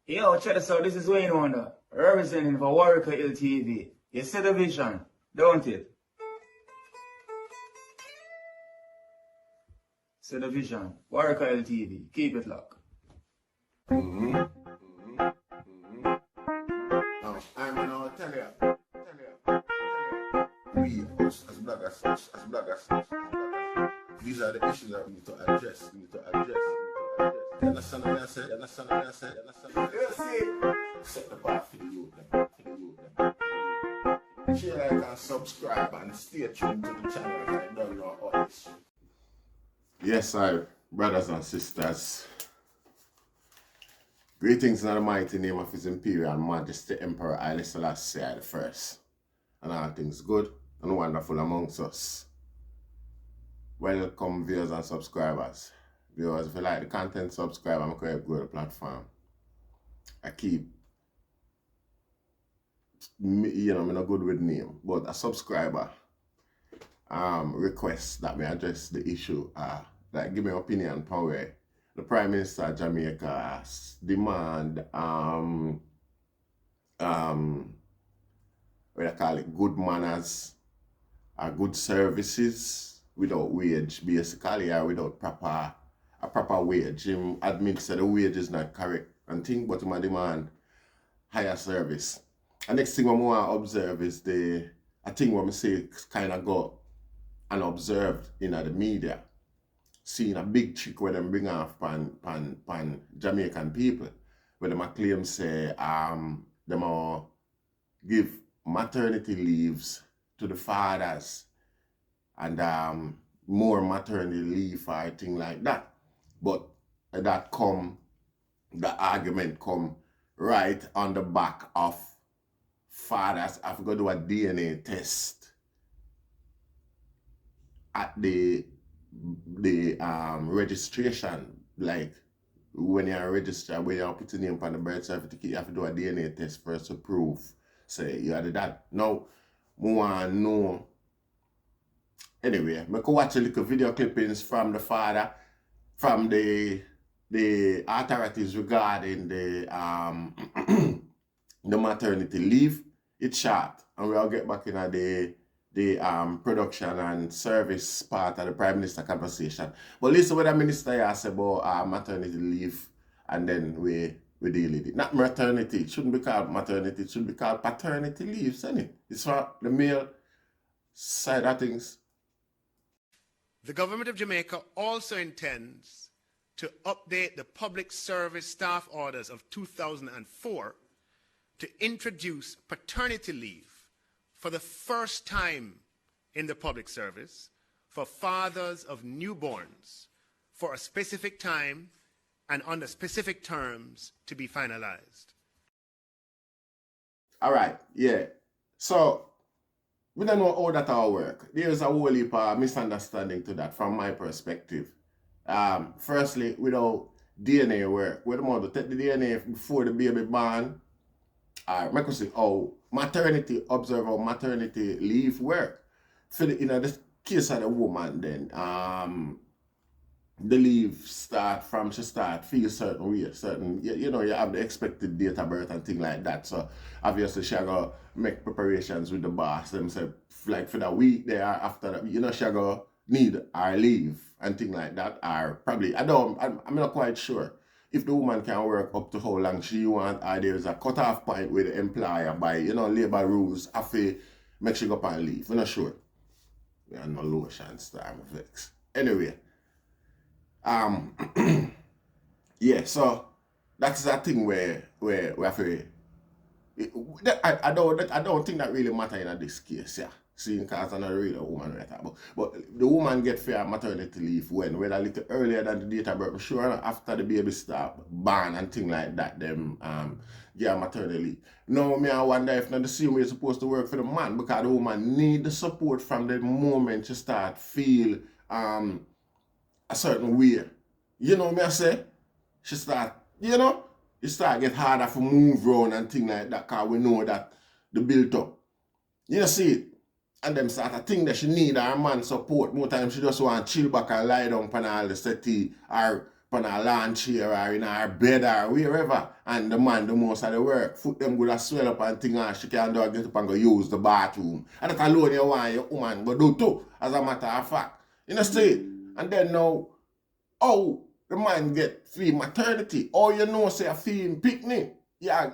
Yo, check this out. This is Wayne Wonder, representing for Warrior LTV. You see the vision, don't it? See the vision. Warrior LTV. Keep it locked. Now, I'm gonna tell you. We, as bloggers, these are the issues that we need to address. You understand what I said? Set the bar for the youth. Share, like, and subscribe, and stay tuned to the channel. I don't know all this shit. Yes, brothers and sisters. Greetings in the mighty name of His Imperial Majesty Emperor Haile Selassie I I, and all things good and wonderful amongst us. Welcome viewers and subscribers. Viewers, if you like the content, subscribe and grow the platform. I keep, I'm not good with name, but a subscriber requests that me address the issue, like give me opinion power. The Prime Minister of Jamaica demand what do you call it, good manners, good services without wage, basically, or without a proper wage. Him admits that the wage is not correct and think, but him demand higher service. And next thing I want to observe is I think what I say kind of go unobserved in the media. Seeing a big trick where them bring off pan Jamaican people, where them claim say them all give maternity leaves to the fathers and more maternity leave or thing like that. But the argument come right on the back of fathers have to go do a DNA test at the registration, like when you're registered, when you're putting your name on the birth certificate, you have to do a DNA test first to prove, say you are the dad. Now, I want to know. Anyway, I could watch a little video clippings from the father, from the authorities regarding the the maternity leave. It's short, and we'll get back in the production and service part of the Prime Minister conversation. But listen what the minister has about maternity leave, and then we deal with it. Not maternity, it shouldn't be called maternity, it should be called paternity leave, isn't it? It's for the male side of things. The government of Jamaica also intends to update the Public Service Staff Orders of 2004 to introduce paternity leave for the first time in the public service for fathers of newborns for a specific time and under specific terms to be finalized. All right, yeah. So, we don't know how that all work. There's a whole heap of misunderstanding to that from my perspective. Firstly, without DNA work, we don't want to take the DNA before the baby born. I could say, maternity leave work. For the, in the case of the woman, then the leave start from she feel certain way, you have the expected date of birth and thing like that. So obviously she go make preparations with the boss. Them say like for the week there after that, she go need her leave and thing like that. Or probably I'm not quite sure if the woman can work up to how long she want, or there's a cutoff point with the employer by labor rules after make she go up and leave. I'm not sure. We are no lotion star vex. Anyway. Yeah, so that's a thing where we have to. I don't think that really matter in this case, yeah. Seeing because I'm not really a woman right now. But the woman get fair maternity leave whether a little earlier than the date of birth, sure after the baby start born and thing like that, them get maternity leave. Now I wonder if not the same way it's supposed to work for the man, because the woman need the support from the moment she start feel a certain way. You know me I say? She start, it start get harder to move around and thing like that, because we know that the built up. You see it? And them start to think that she need her man support. More times she just want to chill back and lie down on all the settee or on a lawn chair or in her bed or wherever, and the man do most of the work. Foot them good as swell up and thing, and she can do a get up and go use the bathroom. And that alone you want your woman go do too, as a matter of fact. You know, see? And then now, oh, the man get free maternity. Oh, you know, say a free picnic. Yeah,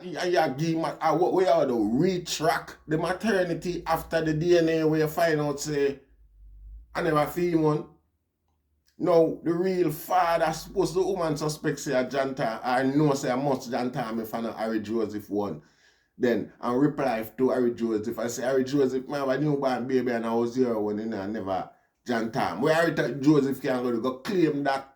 give him what we are to retrack the maternity after the DNA where you find out say I never feel one. No, the real father supposed the woman suspect say a Janta, I know say a must Janta me for no Harry Joseph one. Then I reply to Harry Joseph. I say Harry Joseph, man, I newborn baby and I was 0 and I never Janta. Where Harry Joseph can go claim that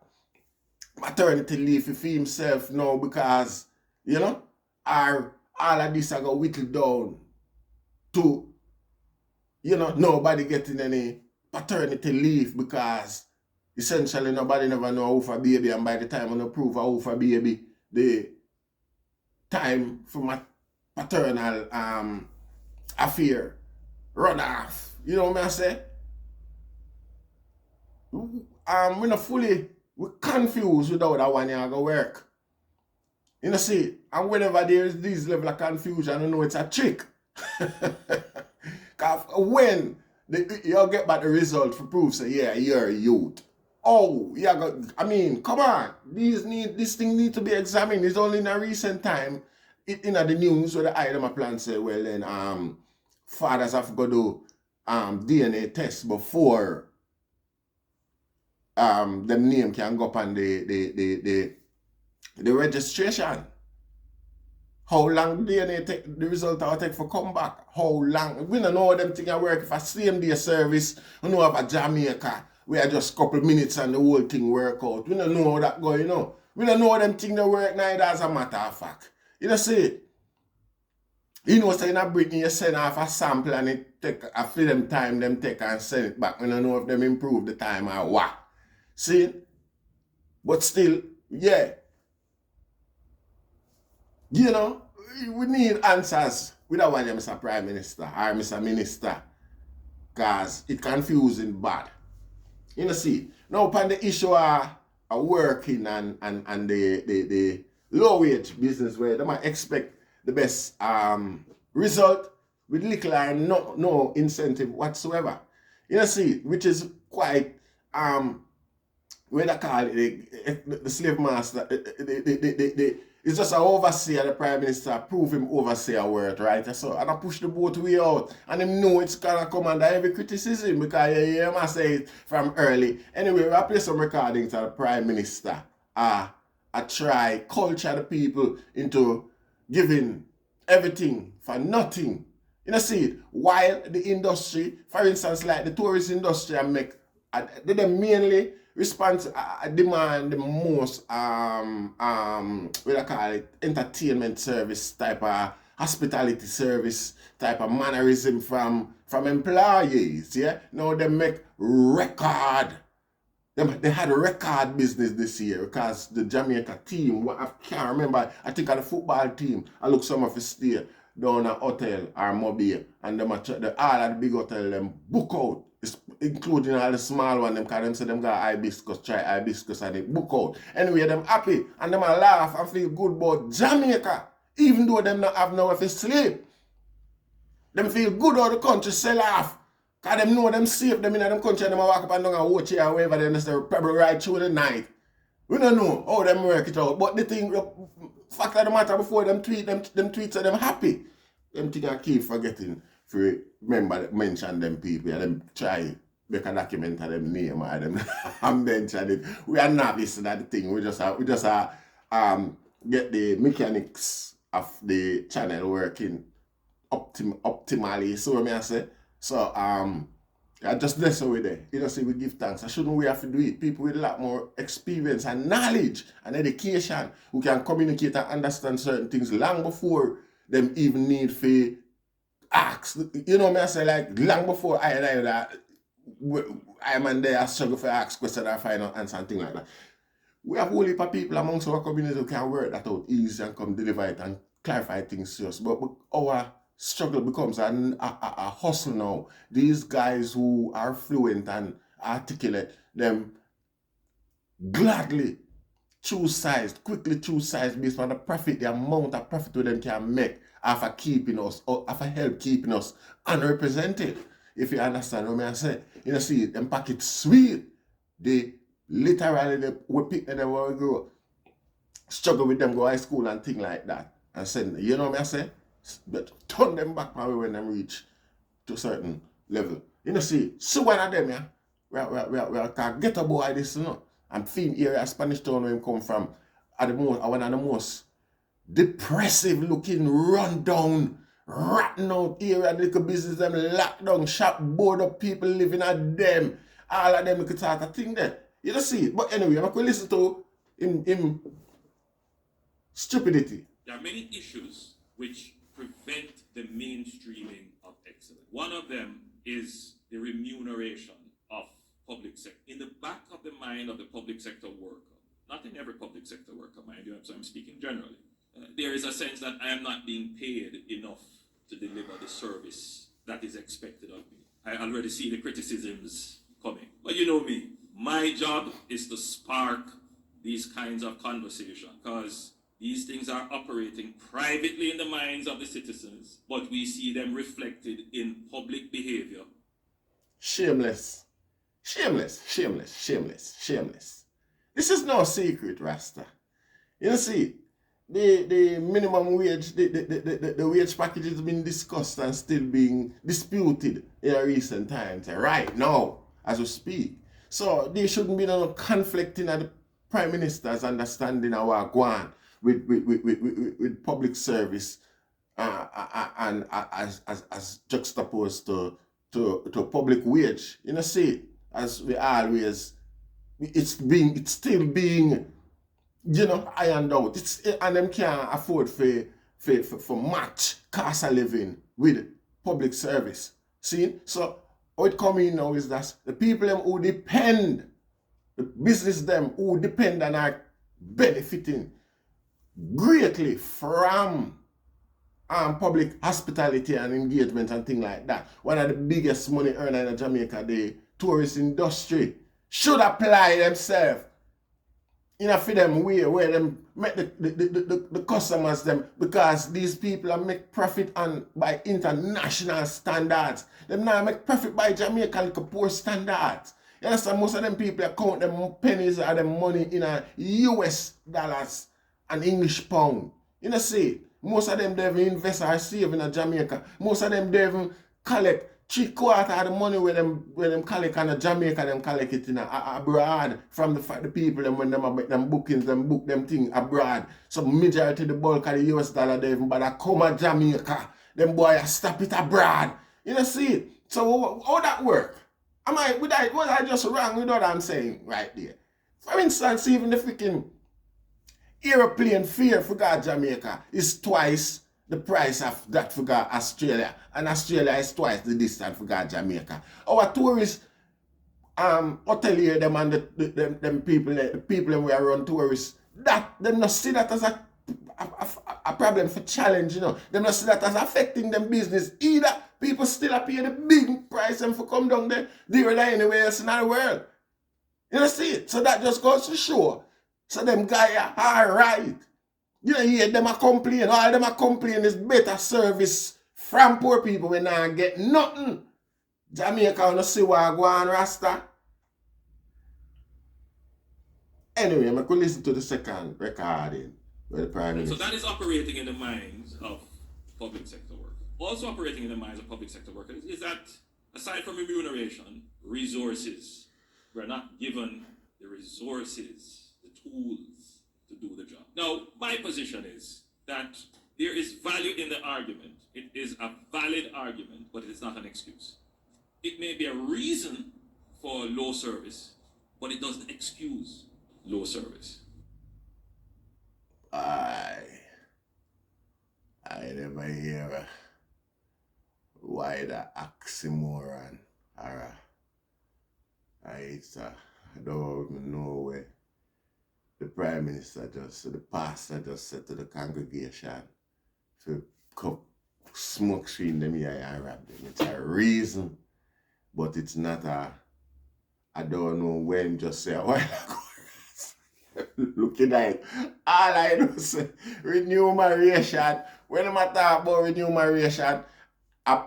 maternity leave for himself now because, you know, all of this are going to whittle down to, you know, nobody getting any paternity leave because essentially nobody never know who for baby, and by the time I prove who for baby, the time for my paternal affair run off. You know what I say? We're not fully, we're confused without that one year go work. You know, see, and whenever there is this level of confusion, you know it's a trick. Because when you get back the result for proof, say, yeah, you're a youth. Oh, yeah, I mean, come on. This thing need to be examined. It's only in a recent time, in the news where the item of plan say, well, then fathers have got to do DNA test before them name can go up on the registration. How long DNA take the result will take for come back? How long? We don't know how them things work. For same day service, we know of a Jamaica, we are just a couple minutes and the whole thing work out. We don't know how that go, you know. We don't know how them things work neither, as a matter of fact. You know, see, you know, say in a Britain, you send off a sample and it take a few them time them take and send it back. We don't know if them improve the time or what. See? But still, yeah. You know, we need answers. We don't want you, Mr. Prime Minister or Mr. Minister, because it's confusing bad. You know, see, now upon the issue of working and the low wage business where they might expect the best result with little or no incentive whatsoever. You know, see, which is quite what they call it, the slave master, it's just an overseer, the Prime Minister, prove him overseer word, right? So, and I push the boat way out. And him know it's gonna come under heavy criticism because you hear him say it from early. Anyway, I play some recordings of the Prime Minister. I try culture the people into giving everything for nothing. You know, see, while the industry, for instance, like the tourist industry, they mainly demand the most what I call it, entertainment service type of hospitality service type of mannerism from employees. Yeah, now they make record. They had a record business this year because the Jamaica team, I can't remember, I think of the football team, I look some of it stay down at hotel or mobile, and all of the big hotel them book out, including all the small one, them because them say them got hibiscus, try hibiscus, and they book out. Anyway, them happy and them a laugh and feel good about Jamaica, even though them not have nowhere to sleep. Them feel good how the country sell off. Because them know them safe, them in them country, and them walk up and down and watch here, wherever them say probably right through the night. We don't know how them work it out. But the thing, fact of the matter, before them tweets are them happy. Them thing I keep forgetting to remember mention them people, and them try make a document of them name or them and mention it. We are not listening to the thing. We just get the mechanics of the channel working optimally. So what I say. So I just bless with it. You know, say we give thanks. I shouldn't we have to do it. People with a lot more experience and knowledge and education who can communicate and understand certain things long before them even need to ask. You know, I say like long before I'm there, I struggle for ask questions or find out answer and things like that. We have a whole heap of people amongst our community who can work that out easy and come deliver it and clarify things to us. But our struggle becomes a hustle now. These guys who are fluent and articulate, them gladly choose sides, quickly choose sides based on the profit, the amount of profit them can make after keeping us, or after help keeping us unrepresented. If you understand what I say. You know, see, them packet sweet. They literally, we pick them when we grow, struggle with them, go high school and things like that. And send, you know what I say? But turn them back probably when them reach to a certain level. You know, see, so one of them, yeah, we can get a boy this, you know. I'm feeling area Spanish Town where him come from, are the most, are one of the most depressive looking, run down, rotten out area, little business them locked down, shop, board up, people living at them. All of them you could start a thing there. You don't see it. But anyway, I'm going to listen to him stupidity. There are many issues which prevent the mainstreaming of excellence. One of them is the remuneration of public sector. In the back of the mind of the public sector worker, not in every public sector worker, mind you, so I'm speaking generally, there is a sense that I am not being paid enough to deliver the service that is expected of me. I already see the criticisms coming. But you know me, my job is to spark these kinds of conversation, because these things are operating privately in the minds of the citizens, but we see them reflected in public behavior. Shameless. Shameless, shameless, shameless, shameless. This is no secret, Rasta. You see, the minimum wage, the wage package has been discussed and still being disputed in recent times, right now, as we speak. So there shouldn't be no conflict in the Prime Minister's understanding of our go on with public service and as juxtaposed to public wage. You know, see, as we always, it's still being, you know, ironed out. And them can't afford for match cost of living with public service. See? So what it come in now is that the people them who depend, the business them who depend and are benefiting greatly from public hospitality and engagement and things like that. One of the biggest money earners in Jamaica, the tourist industry, should apply themselves in a for them way where them make the customers them, because these people are make profit on by international standards. Them now make profit by Jamaican poor standards. You understand? Most of them people count them pennies or them money in a US dollars and English pound. You know, see, most of them they even invest or save in Jamaica. Most of them they even collect 3/4 of the money where them collect on Jamaica, them collect it in abroad from the people them when them make them bookings, them book them thing abroad. So majority of the bulk of the US dollar they even bother come to Jamaica. Them boy stop it abroad. You know, see. So how that work? Was I just wrong with what I'm saying right there? For instance, even the freaking aeroplane fare for go Jamaica is twice the price of that for go Australia, and Australia is twice the distance for go Jamaica. Our tourists, hotelier them and them people, the people them we are run tourists, that them not see that as a problem for challenge, you know. Them not see that as affecting them business either. People still are paying the big price and for come down there, they're anywhere else in the world. You know, see it? So that just goes to show. So them guys are alright. You know, hear them a complain. All them a complain is better service from poor people when I get nothing. Jamaica wanna see what go on, Rasta. Anyway, I could listen to the second recording where the Prime Minister. So that is operating in the minds of public sector workers. Also operating in the minds of public sector workers is that, aside from remuneration, resources. We're not given the resources, the tools to do the job. Now, my position is that there is value in the argument. It is a valid argument, but it is not an excuse. It may be a reason for low service, but it doesn't excuse low service. I never hear why the oxymoron or I don't even know where the Prime Minister the pastor just said to the congregation to come smoke screen them here and rap them. It's a reason, but it's not I don't know when just say a while ago. Looking like all I do is remuneration. When I talk about remuneration,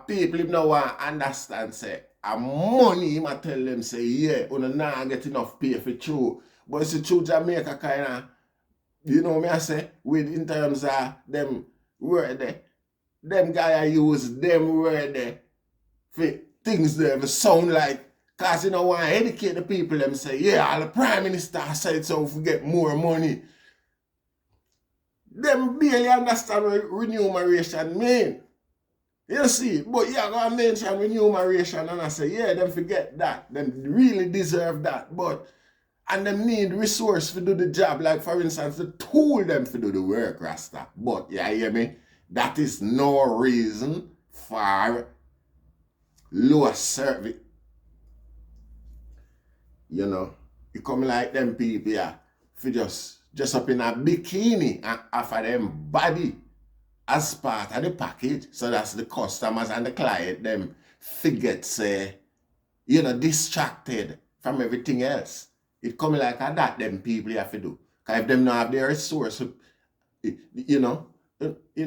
people him now want understand say a money him a tell them say yeah, you not get enough pay for true. But it's true Jamaica kinda, you know me I say, with in terms of them word there. Them guy use them word there for things that sound like, cause you know want to educate the people them say, yeah, all the Prime Minister said so if we get more money. Them barely understand what remuneration mean. You see, but you're gonna mention remuneration and I say, yeah, them forget that. Them really deserve that. But and them need resource to do the job, like for instance, the tool them to do the work, Rasta. But you hear me? That is no reason for lower service. You know, it come like them people yeah, for just up in a bikini and offer them body as part of the package. So that's the customers and the client them forget say, you know, distracted from everything else. It come like that them people have to do. Because if them not have their resource, you know,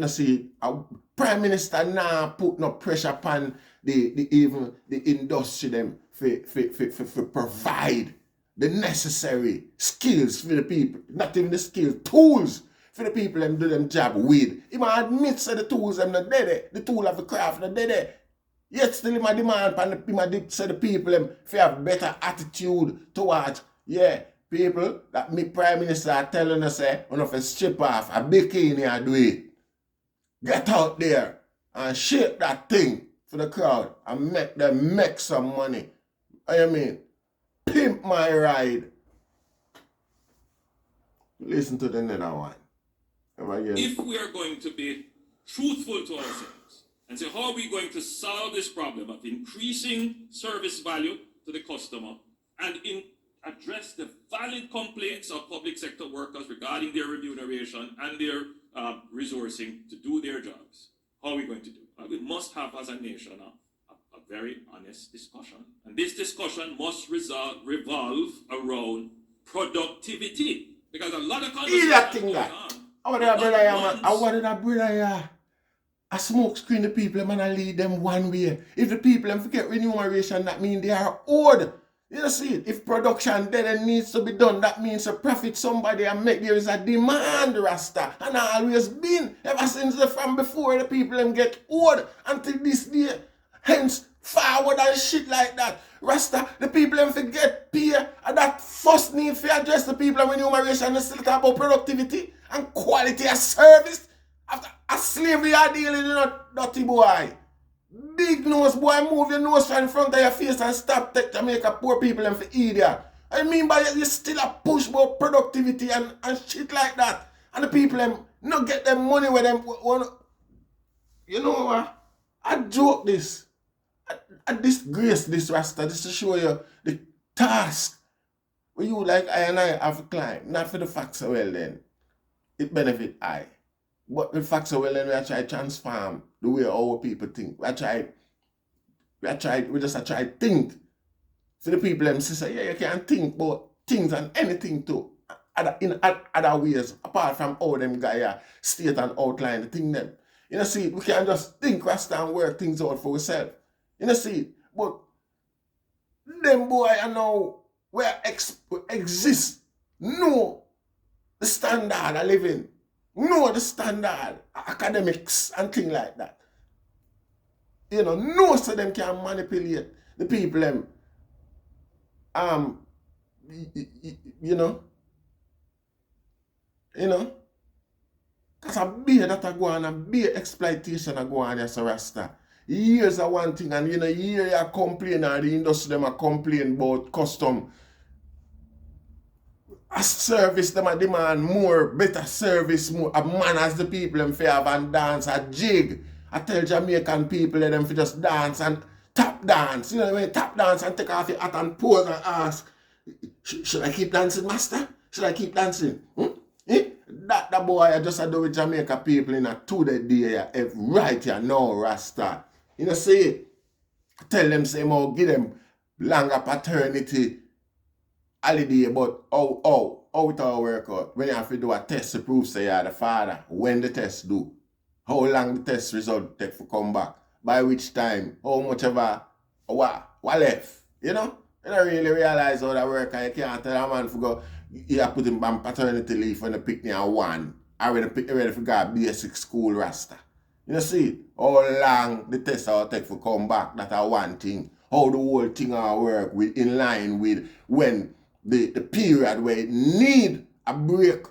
see, a Prime Minister now put no pressure upon even the industry them for provide the necessary skills for the people, not even the skills, tools for the people them do them job with. He might admit that the tools them not there, the tool of the craft not there. Yet still he might demand and he might say the people them for have better attitude towards, yeah, people that me Prime Minister are telling us say, on of a strip off a bikini and do it. Get out there and shake that thing for the crowd and make them make some money. I mean, pimp my ride. Listen to the next one. If we are going to be truthful to ourselves and say, how are we going to solve this problem of increasing service value to the customer and address the valid complaints of public sector workers regarding their remuneration and their resourcing to do their jobs, how are we going to do? We must have as a nation a very honest discussion. And this discussion must revolve around productivity. Because a lot of conversations I wanted a brother a smoke screen the people and I lead them one way. If the people forget remuneration, that means they are owed. You see, if production then needs to be done, that means to profit somebody and make there is a demand, Rasta. And always been, ever since from before the people them get owed until this day. Hence, forward and shit like that. Rasta, the people them forget pay and that first need to address the people with remuneration and still talk about productivity and quality of service. After a slavery are dealing with a dirty boy. Big nose boy, move your nose right in front of your face and stop take Jamaica poor people and for idiot. I mean by you still a push about productivity and shit like that. And the people them not get them money where them want. You know what? I joke this. I disgrace this Rasta. This to show you the task where you like I and I have climbed. Not for the facts so well then. It benefit I. But the facts so well then we try to transform the way our people think. We just try to think. So the people them say, yeah, you can think about things and anything too. In other ways, apart from how them guys state and outline the thing them. You know, see, we can just think, Rasta, and work things out for ourselves. You know, see, but them boy I know where exist, know the standard of living, know the standard academics and things like that. You know, most of them can manipulate the people them. You know, because a beer that I go on, a beer exploitation I go on as a Rasta. Years are one thing, and year you complain, or the industry them are complain about custom. A service them a demand more, better service, more a man as the people them fi have and dance a jig. I tell Jamaican people let them fi just dance and tap dance. You know when you tap dance and take off your hat and pose and ask, should I keep dancing, master? Should I keep dancing? That boy I just do with Jamaica people in a 2 day right here now, Rasta. You know, see, tell them say more, give them longer paternity holiday, but oh, how it all work out. When you have to do a test to prove say you're the father, when the test do, how long the test result take to come back, by which time, how much ever, what left, you know? You don't really realize how that work, and you can't tell a man to go, you have put him on paternity leave when the pick near one, or when the pick ready for go basic school rasta. You know see, how long the test will take to come back, that's one thing. How the whole thing will work with, in line with when the period where it need a break,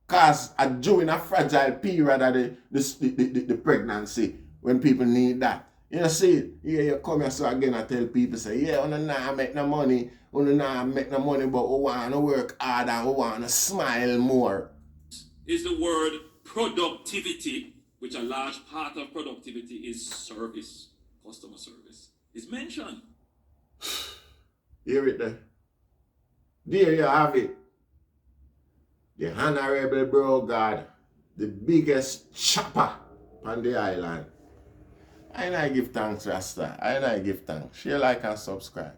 cause during a fragile period of the pregnancy, when people need that. You know see, yeah, you come here so again and tell people say, yeah, we not make no money, but we want to work harder, we want to smile more. Is the word productivity, which a large part of productivity is service, customer service, is mentioned. Hear it there. There you have it. The Honorable Bro God, the biggest chopper on the island. I give thanks, Rasta. I give thanks. Share, like, and subscribe.